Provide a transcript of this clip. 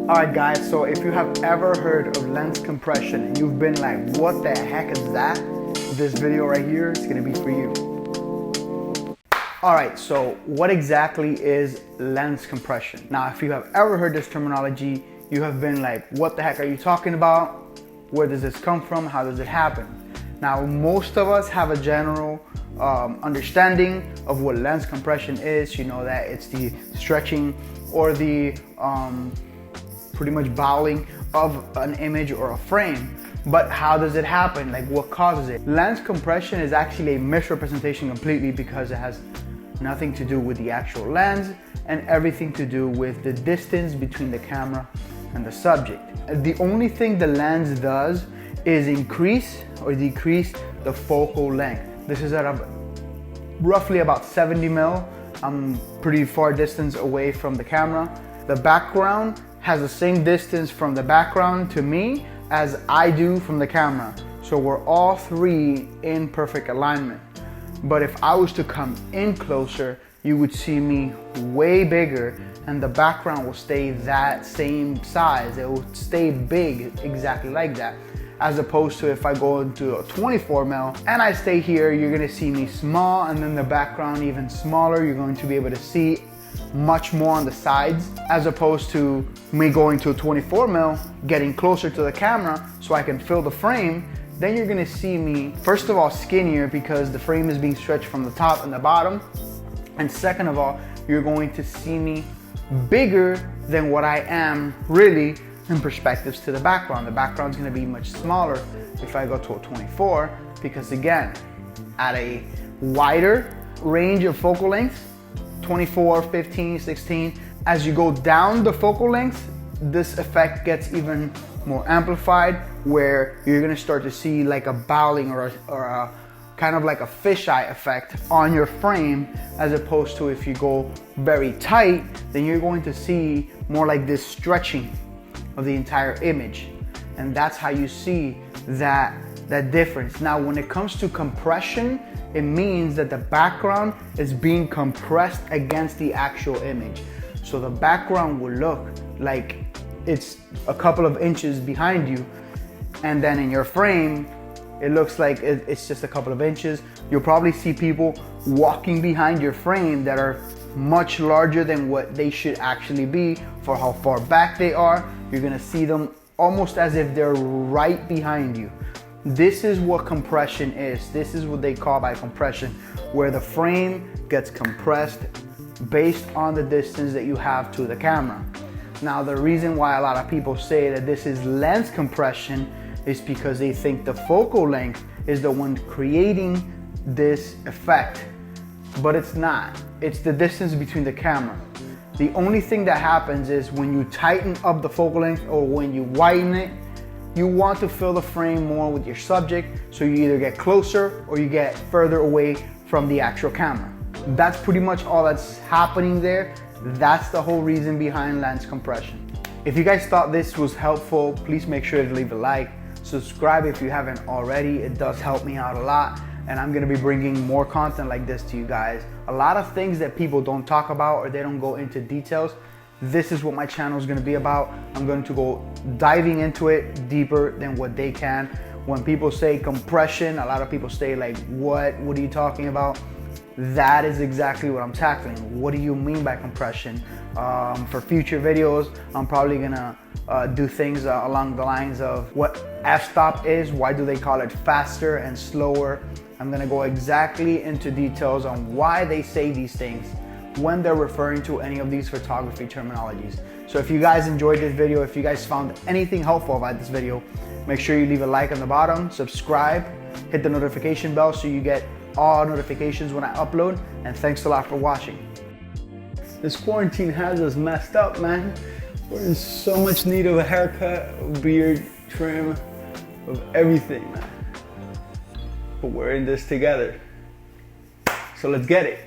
Alright guys, so if you have ever heard of lens compression and you've been like, what the heck is that? This video right here is gonna be for you. Alright, so what exactly is lens compression? Now, if you have ever heard this terminology, you have been like, what the heck are you talking about? Where does this come from? How does it happen? Now, most of us have a general understanding of what lens compression is. You know that it's the stretching or the pretty much bowing of an image or a frame. But how does it happen? Like, what causes it? Lens compression is actually a misrepresentation completely, because it has nothing to do with the actual lens and everything to do with the distance between the camera and the subject. The only thing the lens does is increase or decrease the focal length. This is at roughly about 70 mil. I'm pretty far distance away from the camera. The background has the same distance from the background to me as I do from the camera. So we're all three in perfect alignment. But if I was to come in closer, you would see me way bigger and the background will stay that same size. It will stay big exactly like that. As opposed to if I go into a 24 mil and I stay here, you're gonna see me small, and then the background even smaller. You're going to be able to see much more on the sides, as opposed to me going to a 24 mil, getting closer to the camera so I can fill the frame. Then you're gonna see me, first of all, skinnier because the frame is being stretched from the top and the bottom. And second of all, you're going to see me bigger than what I am really in perspectives to the background. The background's gonna be much smaller if I go to a 24, because again, at a wider range of focal lengths, 24, 15, 16, as you go down the focal length, this effect gets even more amplified, where you're gonna start to see like a bowing or a kind of like a fisheye effect on your frame, as opposed to if you go very tight, then you're going to see more like this stretching of the entire image. And that's how you see that difference. Now, when it comes to compression, it means that the background is being compressed against the actual image. So the background will look like it's a couple of inches behind you, and then in your frame, it looks like it's just a couple of inches. You'll probably see people walking behind your frame that are much larger than what they should actually be for how far back they are. You're gonna see them almost as if they're right behind you. This is what compression is. This is what they call by compression, where the frame gets compressed based on the distance that you have to the camera. Now, the reason why a lot of people say that this is lens compression is because they think the focal length is the one creating this effect, but it's not. It's the distance between the camera. The only thing that happens is when you tighten up the focal length or when you widen it, you want to fill the frame more with your subject, so you either get closer or you get further away from the actual camera. That's pretty much all that's happening there. That's the whole reason behind lens compression. If you guys thought this was helpful, please make sure to leave a like. Subscribe if you haven't already. It does help me out a lot, and I'm gonna be bringing more content like this to you guys. A lot of things that people don't talk about or they don't go into details, this is what my channel is gonna be about. I'm going to go diving into it deeper than what they can. When people say compression, a lot of people say like, what are you talking about? That is exactly what I'm tackling. What do you mean by compression? For future videos, I'm probably gonna do things along the lines of what f-stop is, why do they call it faster and slower. I'm gonna go exactly into details on why they say these things when they're referring to any of these photography terminologies. So if you guys enjoyed this video, if you guys found anything helpful about this video, make sure you leave a like on the bottom, subscribe, hit the notification bell so you get all notifications when I upload, and thanks a lot for watching. This quarantine has us messed up, man. We're in so much need of a haircut, a beard, trim, of everything, man. But we're in this together. So let's get it.